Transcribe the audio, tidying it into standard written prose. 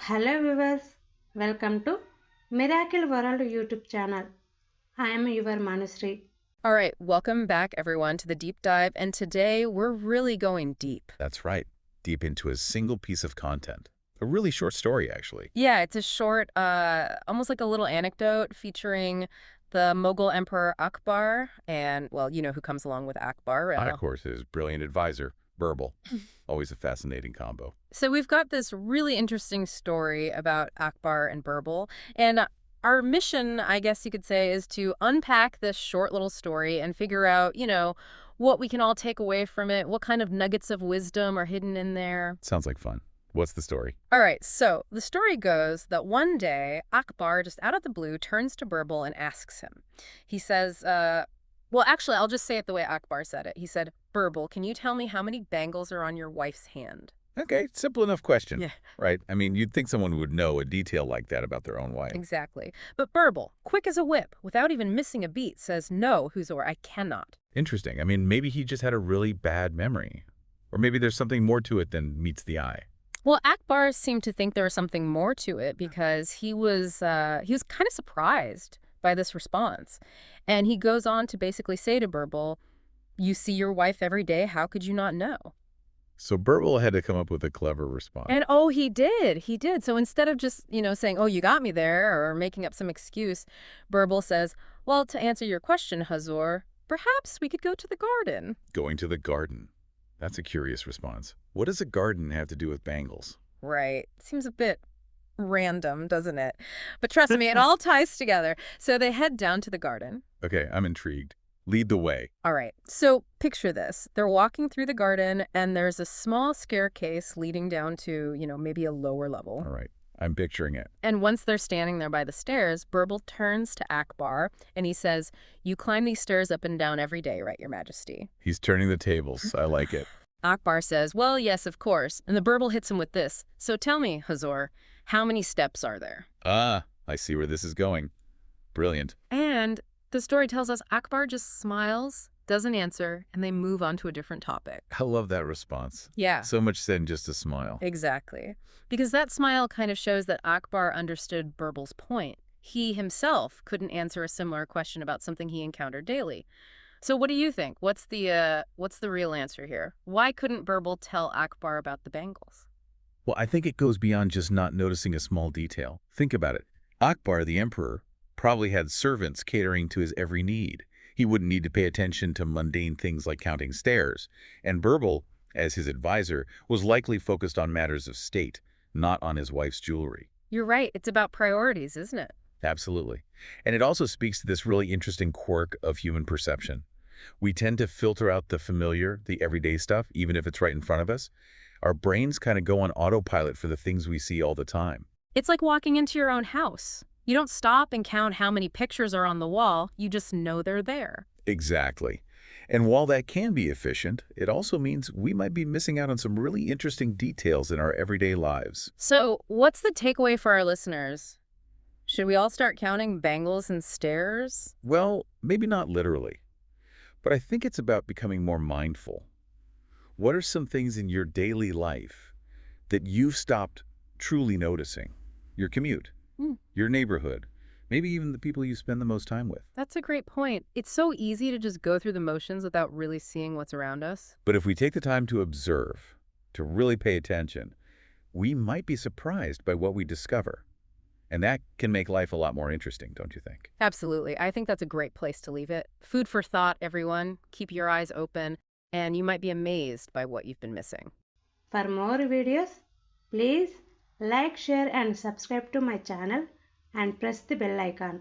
Hello viewers, welcome to Miracle World YouTube channel. I am your Manusri. All right, welcome back everyone to the deep dive, and today we're really going deep. That's right. Deep into a single piece of content. A really short story, actually. Yeah, it's a short, almost like a little anecdote featuring the Mughal Emperor Akbar, and, well, you know who comes along with Akbar. Of course, his brilliant advisor, Birbal. Always a fascinating combo. So we've got this really interesting story about Akbar and Birbal, and our mission, I guess you could say, is to unpack this short little story and figure out, what we can all take away from it, what kind of nuggets of wisdom are hidden in there. Sounds like fun. What's the story? All right, so the story goes that one day, Akbar, just out of the blue, turns to Birbal and asks him. He says, well, actually, I'll just say it the way Akbar said it. He said, Birbal, can you tell me how many bangles are on your wife's hand? Okay, simple enough question. Yeah. Right? I mean, you'd think someone would know a detail like that about their own wife. Exactly. But Birbal, quick as a whip, without even missing a beat, says, no, Huzur, I cannot. Interesting. I mean, maybe he just had a really bad memory. Or maybe there's something more to it than meets the eye. Well, Akbar seemed to think there was something more to it because he was kind of surprised by this response. And he goes on to basically say to Birbal, you see your wife every day, how could you not know? So Birbal had to come up with a clever response. And oh, he did. He did. So instead of just, saying, oh, you got me there, or making up some excuse, Birbal says, well, to answer your question, Hazur, perhaps we could go to the garden. Going to the garden. That's a curious response. What does a garden have to do with bangles? Right. Seems a bit random, doesn't it? But trust me, it all ties together. So they head down to the garden. Okay, I'm intrigued. Lead the way. All right. So picture this. They're walking through the garden, and there's a small staircase leading down to, maybe a lower level. All right. I'm picturing it. And once they're standing there by the stairs, Birbal turns to Akbar, and he says, you climb these stairs up and down every day, right, Your Majesty? He's turning the tables. I like it. Akbar says, well, yes, of course. And the Birbal hits him with this. So tell me, Hazur, how many steps are there? Ah, I see where this is going. Brilliant. And the story tells us Akbar just smiles, doesn't answer, and they move on to a different topic. I love that response. Yeah. So much said in just a smile. Exactly. Because that smile kind of shows that Akbar understood Birbal's point. He himself couldn't answer a similar question about something he encountered daily. So what do you think? What's the real answer here? Why couldn't Birbal tell Akbar about the bangles? Well, I think it goes beyond just not noticing a small detail. Think about it. Akbar, the emperor, probably had servants catering to his every need. He wouldn't need to pay attention to mundane things like counting stairs. And Birbal, as his advisor, was likely focused on matters of state, not on his wife's jewelry. You're right. It's about priorities, isn't it? Absolutely. And it also speaks to this really interesting quirk of human perception. We tend to filter out the familiar, the everyday stuff, even if it's right in front of us. Our brains kind of go on autopilot for the things we see all the time. It's like walking into your own house. You don't stop and count how many pictures are on the wall. You just know they're there. Exactly. And while that can be efficient, it also means we might be missing out on some really interesting details in our everyday lives. So what's the takeaway for our listeners? Should we all start counting bangles and stairs? Well, maybe not literally, but I think it's about becoming more mindful. What are some things in your daily life that you've stopped truly noticing? Your commute, your neighborhood, maybe even the people you spend the most time with. That's a great point. It's so easy to just go through the motions without really seeing what's around us. But if we take the time to observe, to really pay attention, we might be surprised by what we discover. And that can make life a lot more interesting, don't you think? Absolutely. I think that's a great place to leave it. Food for thought, everyone. Keep your eyes open, and you might be amazed by what you've been missing. For more videos, please like, share and subscribe to my channel and press the bell icon.